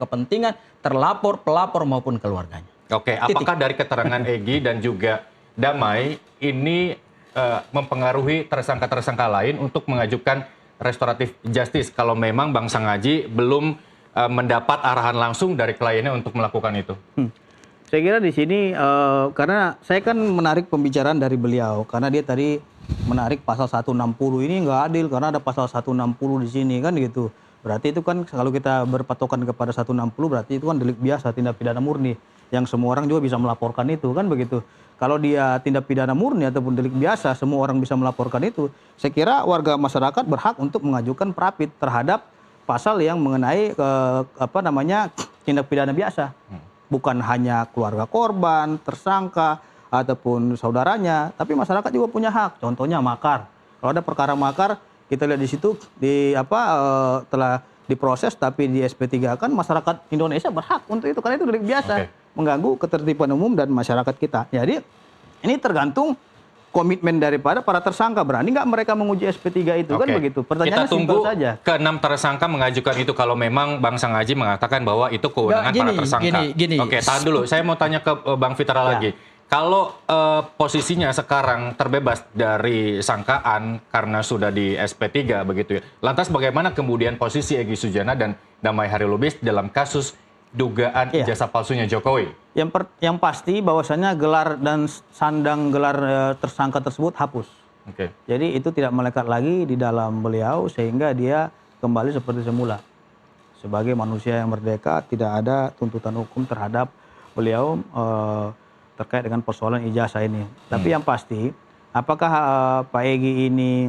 kepentingan terlapor, pelapor maupun keluarganya. Oke, apakah dari keterangan Egy dan juga Damai ini mempengaruhi tersangka-tersangka lain untuk mengajukan restoratif justice kalau memang Bang Sanghaji belum mendapat arahan langsung dari kliennya untuk melakukan itu? Saya kira di sini karena saya kan menarik pembicaraan dari beliau karena dia tadi menarik pasal 160 ini nggak adil karena ada pasal 160 di sini kan gitu. Berarti itu kan kalau kita berpatokan kepada 160 berarti itu kan delik biasa, tindak pidana murni yang semua orang juga bisa melaporkan itu kan begitu. Kalau dia tindak pidana murni ataupun delik biasa semua orang bisa melaporkan itu. Saya kira warga masyarakat berhak untuk mengajukan prapit terhadap pasal yang mengenai tindak pidana biasa. Bukan hanya keluarga korban, tersangka ataupun saudaranya, tapi masyarakat juga punya hak. Contohnya makar. Kalau ada perkara makar, kita lihat di situ telah diproses tapi di SP3 kan masyarakat Indonesia berhak untuk itu karena itu delik biasa, mengganggu ketertiban umum dan masyarakat kita. Jadi ini tergantung komitmen daripada para tersangka, berani nggak mereka menguji SP3 itu kan begitu. Pertanyaannya kita tunggu saja. Ke-6 tersangka mengajukan itu kalau memang Bang Sanghaji mengatakan bahwa itu kewenangan para tersangka. Oke, tahan dulu. Saya mau tanya ke Bang Fitra lagi. Kalau posisinya sekarang terbebas dari sangkaan karena sudah di SP3 begitu ya. Lantas bagaimana kemudian posisi Egy Sujana dan Damai Harilubis dalam kasus dugaan ijazah palsunya Jokowi? Yang pasti bahwasannya gelar dan sandang gelar tersangka tersebut hapus. Jadi itu tidak melekat lagi di dalam beliau sehingga dia kembali seperti semula. Sebagai manusia yang merdeka tidak ada tuntutan hukum terhadap beliau terkait dengan persoalan ijazah ini. Tapi yang pasti, apakah Pak Egy ini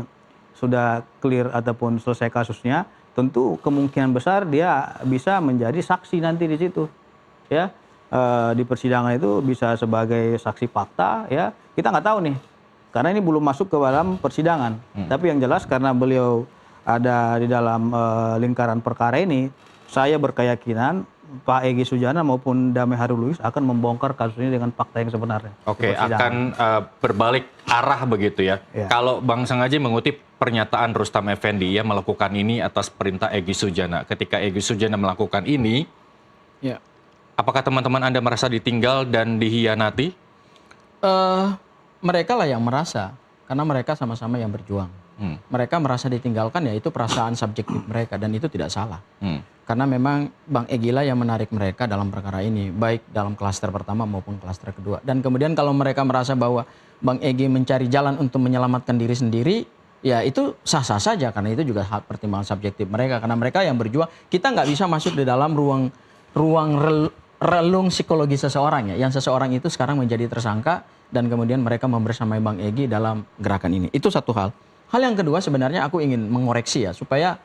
sudah clear ataupun selesai kasusnya? Tentu kemungkinan besar dia bisa menjadi saksi nanti di situ, ya di persidangan itu bisa sebagai saksi fakta, ya kita nggak tahu nih, karena ini belum masuk ke dalam persidangan. Tapi yang jelas karena beliau ada di dalam lingkaran perkara ini, saya berkeyakinan Pak Egy Sujana maupun Damai Harilubis akan membongkar kasus ini dengan fakta yang sebenarnya. Akan berbalik arah begitu ya. Kalau Bang Sanghaji mengutip pernyataan Rustam Effendi, ia melakukan ini atas perintah Egy Sujana. Ketika Egy Sujana melakukan ini, apakah teman-teman Anda merasa ditinggal dan dihianati? Mereka lah yang merasa, karena mereka sama-sama yang berjuang. Mereka merasa ditinggalkan ya itu perasaan subjektif mereka dan itu tidak salah. Karena memang Bang Egy lah yang menarik mereka dalam perkara ini, baik dalam klaster pertama maupun klaster kedua. Dan kemudian kalau mereka merasa bahwa Bang Egy mencari jalan untuk menyelamatkan diri sendiri, ya itu sah-sah saja karena itu juga hak pertimbangan subjektif mereka. Karena mereka yang berjuang, kita nggak bisa masuk di dalam ruang relung psikologi seseorang ya. Yang seseorang itu sekarang menjadi tersangka dan kemudian mereka membersamai Bang Egy dalam gerakan ini. Itu satu hal. Hal yang kedua sebenarnya aku ingin mengoreksi ya supaya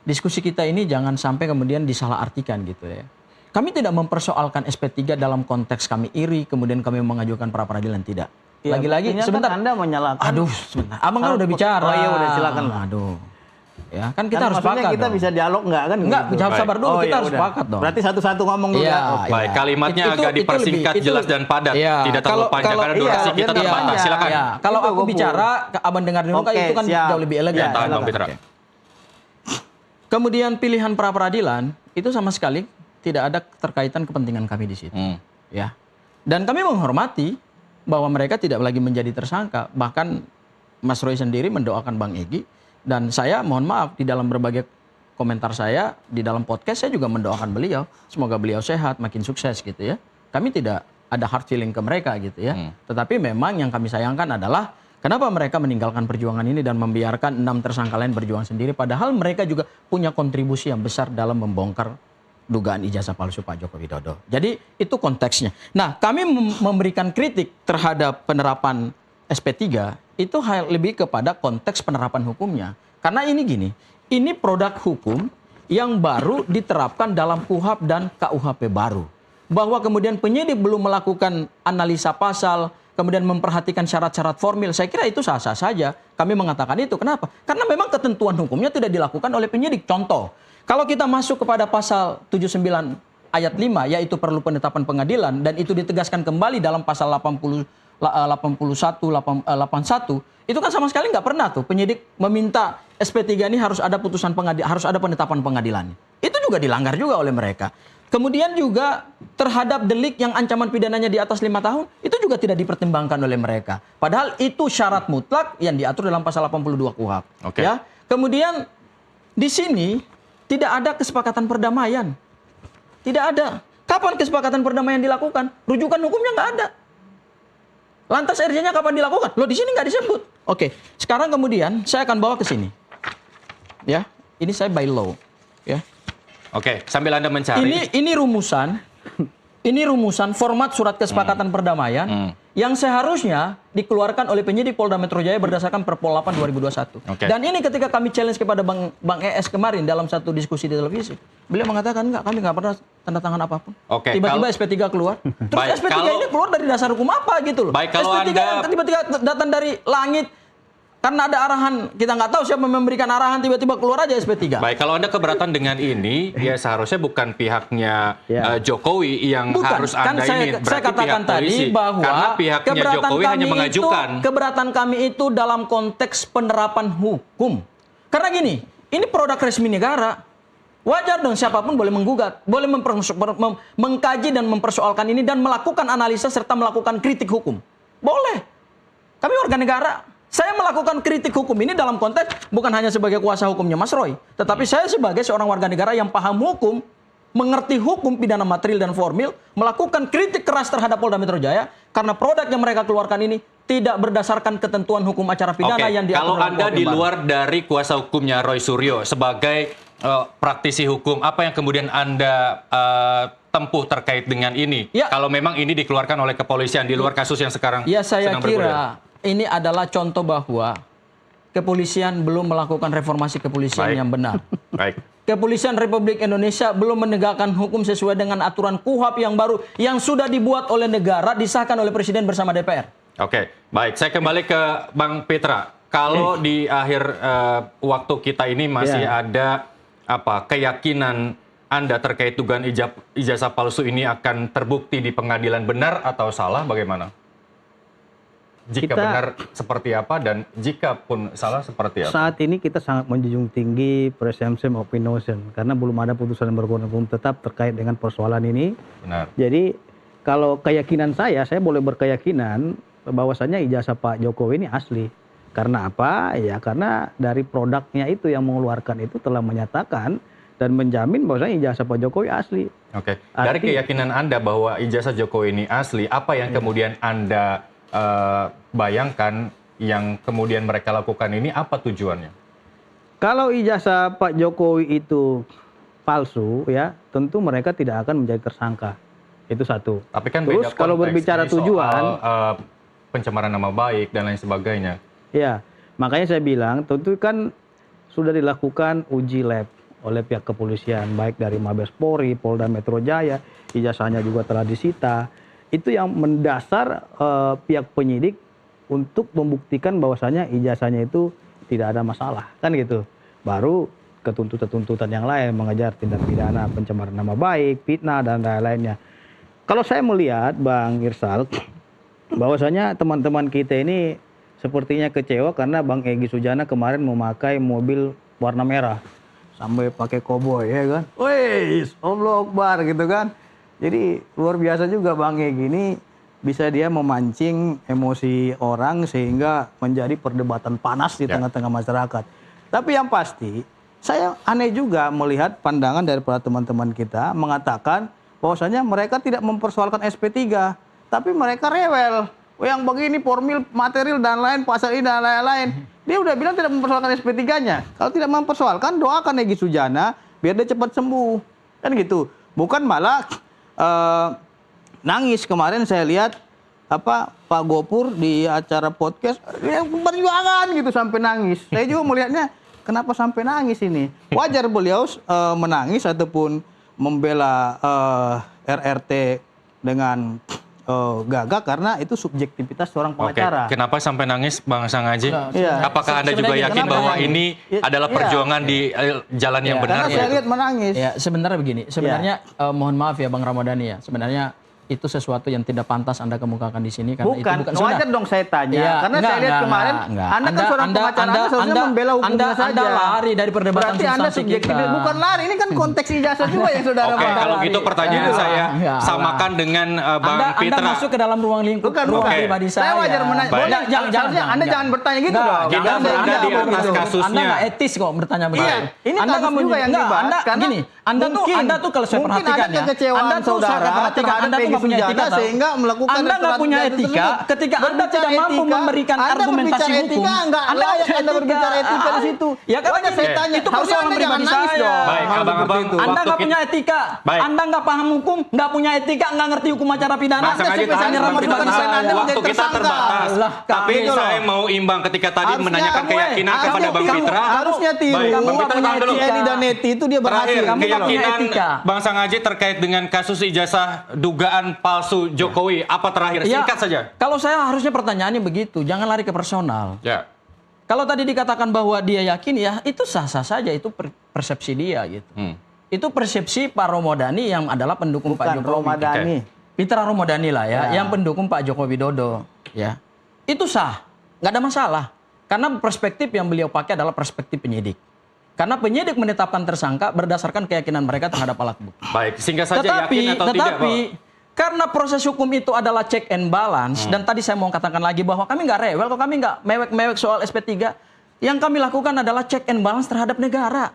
diskusi kita ini jangan sampai kemudian disalahartikan gitu ya. Kami tidak mempersoalkan SP3 dalam konteks kami iri, kemudian kami mengajukan pra peradilan, tidak. Lagi-lagi sebentar. Anda menyalahkan. Aduh, sebentar. Abang kan udah bicara. Oh iya udah silakan. Aduh. Ya, kan kita harus sepakat kita dong. bisa dialog nggak kan? Enggak, gitu. sabar dulu, kita harus sepakat dong. Berarti satu-satu ngomong dulu ya. Baik, kalimatnya agak dipersingkat, jelas dan padat. Tidak terlalu panjang karena durasi kita terbatas. Silakan. Kalau aku bicara, Abang dengar dulu, itu kan jauh lebih elegan. Tahan Bang Fitra. Kemudian pilihan pra peradilan itu sama sekali tidak ada keterkaitan kepentingan kami di situ. Ya. Dan kami menghormati bahwa mereka tidak lagi menjadi tersangka. Bahkan Mas Roy sendiri mendoakan Bang Egy. Dan saya mohon maaf di dalam berbagai komentar saya, di dalam podcast saya juga mendoakan beliau. Semoga beliau sehat, makin sukses gitu ya. Kami tidak ada hard feeling ke mereka gitu ya. Tetapi memang yang kami sayangkan adalah kenapa mereka meninggalkan perjuangan ini dan membiarkan 6 tersangka lain berjuang sendiri. Padahal mereka juga punya kontribusi yang besar dalam membongkar dugaan ijazah palsu Pak Joko Widodo. Jadi itu konteksnya. Nah, kami memberikan kritik terhadap penerapan SP3 itu lebih kepada konteks penerapan hukumnya. Karena ini gini, ini produk hukum yang baru diterapkan dalam KUHP dan KUHP baru. Bahwa kemudian penyidik belum melakukan analisa pasal, kemudian memperhatikan syarat-syarat formil, saya kira itu sah-sah saja. Kami mengatakan itu. Kenapa? Karena memang ketentuan hukumnya tidak dilakukan oleh penyidik. Contoh, kalau kita masuk kepada pasal 79 ayat 5, yaitu perlu penetapan pengadilan, dan itu ditegaskan kembali dalam pasal 81, itu kan sama sekali nggak pernah tuh penyidik meminta SP3 ini harus ada putusan pengadilan, harus ada penetapan pengadilannya. Itu juga dilanggar juga oleh mereka. Kemudian juga terhadap delik yang ancaman pidananya di atas 5 tahun, itu juga tidak dipertimbangkan oleh mereka. Padahal itu syarat mutlak yang diatur dalam pasal 82 KUHP. Oke. Ya. Kemudian di sini tidak ada kesepakatan perdamaian. Tidak ada. Kapan kesepakatan perdamaian dilakukan? Rujukan hukumnya nggak ada. Lantas RJ-nya kapan dilakukan? Loh, di sini nggak disebut. Oke, sekarang kemudian saya akan bawa ke sini. Ya, ini saya by law. Ya. Oke, sambil Anda mencari. Ini rumusan format surat kesepakatan perdamaian yang seharusnya dikeluarkan oleh penyidik Polda Metro Jaya berdasarkan Perpol 8 2021. Oke. Dan ini ketika kami challenge kepada Bang ES kemarin dalam satu diskusi di televisi, beliau mengatakan enggak, kami nggak pernah tanda tangan apapun. Oke, Tiba-tiba SP3 keluar. Terus Baik, SP3 ini keluar dari dasar hukum apa gitu loh? Baik, kalau SP3 Anda- tiba-tiba datang dari langit. Karena ada arahan, kita nggak tahu siapa memberikan arahan, tiba-tiba keluar aja SP3. Baik, kalau Anda keberatan dengan ini, ya seharusnya bukan pihaknya Jokowi yang Bukan, harus kan Anda ini. saya katakan tadi bahwa Karena pihaknya Jokowi hanya mengajukan. Keberatan kami itu dalam konteks penerapan hukum. Karena gini, ini produk resmi negara. Wajar dong siapapun boleh menggugat, boleh mengkaji dan mempersoalkan ini dan melakukan analisa serta melakukan kritik hukum. Boleh. Kami warga negara. Saya melakukan kritik hukum ini dalam konteks bukan hanya sebagai kuasa hukumnya Mas Roy, tetapi saya sebagai seorang warga negara yang paham hukum, mengerti hukum pidana material dan formil, melakukan kritik keras terhadap Polda Metro Jaya karena produk yang mereka keluarkan ini tidak berdasarkan ketentuan hukum acara pidana yang diatur kalau dalam Anda KUHP di baru. luar dari kuasa hukumnya Roy Suryo sebagai praktisi hukum, apa yang kemudian Anda tempuh terkait dengan ini? Ya. Kalau memang ini dikeluarkan oleh kepolisian di luar kasus yang sekarang Ya, saya sedang kira bergulir. ini adalah contoh bahwa kepolisian belum melakukan reformasi kepolisian Baik. yang benar. Baik. Kepolisian Republik Indonesia belum menegakkan hukum sesuai dengan aturan KUHP yang baru yang sudah dibuat oleh negara, disahkan oleh Presiden bersama DPR. Oke, baik. Saya kembali ke Bang Petra. Kalau di akhir waktu kita ini masih ada keyakinan Anda terkait dugaan ijazah palsu ini akan terbukti di pengadilan, benar atau salah, bagaimana? Jika benar seperti apa dan jika pun salah seperti apa? Saat ini kita sangat menjunjung tinggi presumption of innocence karena belum ada putusan yang berkekuatan hukum tetap terkait dengan persoalan ini. Benar. Jadi kalau keyakinan saya boleh berkeyakinan bahwasannya ijazah Pak Jokowi ini asli. Karena apa? Ya karena dari produknya itu yang mengeluarkan itu telah menyatakan dan menjamin bahwasanya ijazah Pak Jokowi asli. Oke. Dari keyakinan Anda bahwa ijazah Jokowi ini asli, apa yang kemudian Anda bayangkan yang kemudian mereka lakukan ini, apa tujuannya? Kalau ijazah Pak Jokowi itu palsu, ya tentu mereka tidak akan menjadi tersangka. Itu satu. Tapi kan terus beda kalau konteks. berbicara Ini soal, tujuan, pencemaran nama baik dan lain sebagainya. ya makanya saya bilang tentu kan sudah dilakukan uji lab oleh pihak kepolisian, baik dari Mabes Polri, Polda Metro Jaya, ijazahnya juga telah disita. Itu yang mendasar pihak penyidik untuk membuktikan bahwasanya ijazahnya itu tidak ada masalah, kan gitu. Baru ketuntutan-tuntutan yang lain mengejar tindak pidana pencemaran nama baik, fitnah dan lain-lainnya. Kalau saya melihat Bang Irsal, bahwasanya teman-teman kita ini sepertinya kecewa karena Bang Egy Sujana kemarin memakai mobil warna merah sampai pakai koboi, ya kan? Wih, Allahu Akbar gitu kan? Jadi luar biasa juga Bang Egy ini bisa dia memancing emosi orang sehingga menjadi perdebatan panas di tengah-tengah masyarakat. Tapi yang pasti saya aneh juga melihat pandangan dari para teman-teman kita mengatakan bahwasanya mereka tidak mempersoalkan SP3, tapi mereka rewel. Yang begini formil, material dan lain, pasal ini dan lain-lain. Dia udah bilang tidak mempersoalkan SP3-nya. Kalau tidak mempersoalkan, doakan Egy Sujana biar dia cepat sembuh. Kan gitu. Bukan malah nangis. Kemarin saya lihat Pak Gopur di acara podcast perjuangan gitu sampai nangis. Saya juga melihatnya kenapa sampai nangis ini. Wajar beliau menangis ataupun membela RRT dengan gagah karena itu subjektivitas seorang pengacara. Oke. Kenapa sampai nangis Bang Sangaji? Iya. Apakah Anda juga yakin bahwa ini adalah perjuangan di jalan yang benar? Karena saya lihat menangis. Ya, sebenarnya begini. Sebenarnya mohon maaf ya Bang Ramadhani ya. Sebenarnya itu sesuatu yang tidak pantas Anda kemukakan di sini karena bukan, itu bukan wajar dong saya tanya. Ya, karena saya lihat kemarin Anda kan seorang pengacara, Anda seharusnya membela hukumnya saja. Anda lari dari perdebatan berarti Anda subjektif. Bukan lari, ini kan konteks ijazah juga yang saudara Oke, kalau gitu pertanyaan saya samakan dengan Bang Fitra. Anda masuk ke dalam ruang lingkup ruang pribadi saya. Saya wajar menanya. Anda jangan bertanya gitu dong. Kita berada di atas kasusnya. Anda nggak etis kok bertanya begitu. Iya, ini kasus juga yang dibahas. Anda tuh kalau saya perhatikan ya, Anda tuh saya perhatikan Anda tuh nggak punya etika sehingga melakukan Anda nggak punya etika ketika Anda tidak mampu memberikan argumentasi hukum. Anda berbicara etika di situ. Ya kan saya tanya itu persoalan pribadi saya. Baik, abang-abang, Anda nggak punya etika, Anda nggak paham hukum, nggak punya etika, nggak ngerti hukum acara pidana. Waktu kita terbatas. Tapi saya mau imbang ketika tadi menanyakan keyakinan kepada Bang Fitra. Harusnya tiru. Bang Fitra tahan dulu. Eni dan Neti itu dia berhasil. Keyakinan Bang Sangaji terkait dengan kasus ijazah dugaan palsu Jokowi apa terakhir? Singkat saja. Kalau saya harusnya pertanyaannya begitu, jangan lari ke personal. Ya. Kalau tadi dikatakan bahwa dia yakin ya itu sah-sah saja, itu persepsi dia gitu. Itu persepsi Pak Romodani yang adalah pendukung Pak Jokowi. Romodani. Fitra Romodani lah ya, yang pendukung Pak Joko Widodo. Ya, itu sah, nggak ada masalah. Karena perspektif yang beliau pakai adalah perspektif penyidik. Karena penyidik menetapkan tersangka berdasarkan keyakinan mereka terhadap alat bukti. Baik, singkat saja yakin atau tidak, Pak? Karena proses hukum itu adalah check and balance, dan tadi saya mau katakan lagi bahwa kami nggak rewel, kalau kami nggak mewek-mewek soal SP3, yang kami lakukan adalah check and balance terhadap negara.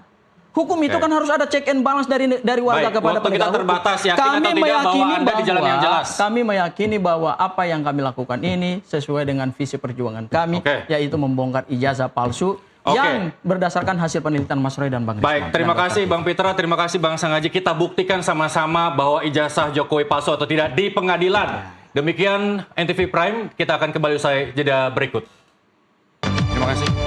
Hukum itu kan harus ada check and balance dari warga kepada penegak hukum. Terbatas, yakin atau tidak bahwa Anda di jalan yang jelas? Kami meyakini bahwa apa yang kami lakukan ini sesuai dengan visi perjuangan kami, yaitu membongkar ijazah palsu yang berdasarkan hasil penelitian Mas Roy dan Bang Risma. Baik, terima kasih Bang Fitra, terima kasih Bang Sangaji. Kita buktikan sama-sama bahwa ijazah Jokowi palsu atau tidak di pengadilan. Demikian NTV Prime, kita akan kembali usai jeda berikut. Terima kasih.